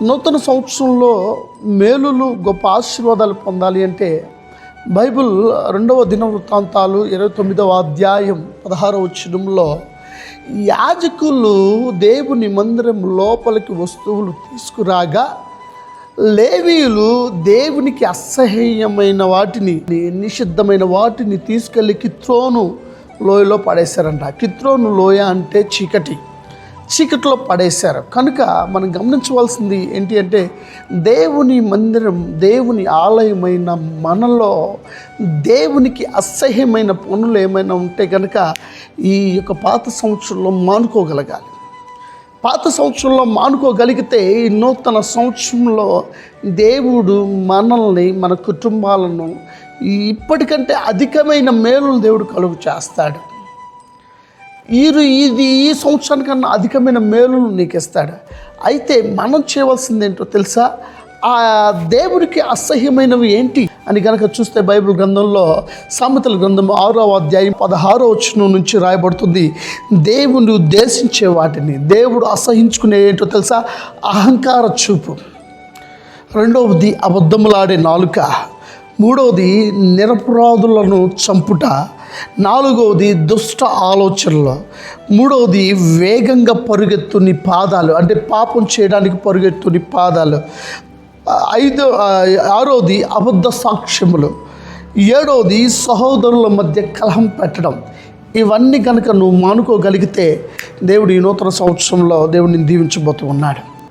నూతన సంవత్సరంలో మేలులు గొప్ప ఆశీర్వాదాలు పొందాలి అంటే బైబిల్ 2వ దినవృత్తాంతాలు 29వ అధ్యాయం 16వ వచనంలో యాజకులు దేవుని మందిరం లోపలికి వస్తువులు తీసుకురాగా లేవీయులు దేవునికి అసహ్యమైన వాటిని, నిషిద్ధమైన వాటిని తీసుకెళ్ళి కిత్రోను లోయలో పడేశారంట. కిత్రోను లోయ అంటే చీకటిలో పడేశారు. కనుక మనం గమనించవలసింది ఏంటి అంటే దేవుని మందిరం, దేవుని ఆలయమైన మనలో దేవునికి అసహ్యమైన పనులు ఏమైనా ఉంటే కనుక ఈ యొక్క పాత సంవత్సరంలో మానుకోగలగాలి. పాత సంవత్సరంలో మానుకోగలిగితే ఈ నూతన సంవత్సరంలో దేవుడు మనల్ని, మన కుటుంబాలను ఇప్పటికంటే అధికమైన మేలులు దేవుడు కలుగు చేస్తాడు. ఈ సంవత్సరానికన్నా అధికమైన మేలులు నీకు ఇస్తాడు. అయితే మనం చేయవలసింది ఏంటో తెలుసా? ఆ దేవుడికి అసహ్యమైనవి ఏంటి అని కనుక చూస్తే బైబిల్ గ్రంథంలో సామెతల గ్రంథం 6వ అధ్యాయం 16వ వచనం నుంచి రాయబడుతుంది. దేవుని ఉద్దేశించే వాటిని, దేవుడు అసహించుకునే ఏంటో తెలుసా? అహంకార చూపు, రెండవది అబద్ధములాడే నాలుక, మూడవది నిరపరాధులను చంపుట, నాలుగవది దుష్ట ఆలోచనలు, మూడవది వేగంగా పరుగెత్తుని పాదాలు, అంటే పాపం చేయడానికి పరుగెత్తుని పాదాలు, ఆరోది అబద్ధ సాక్ష్యములు, ఏడవది సహోదరుల మధ్య కలహం పెట్టడం. ఇవన్నీ కనుక నువ్వు మానుకోగలిగితే దేవుడు ఈ నూతన సంవత్సరంలో దేవుడిని దీవించబోతూ ఉన్నాడు.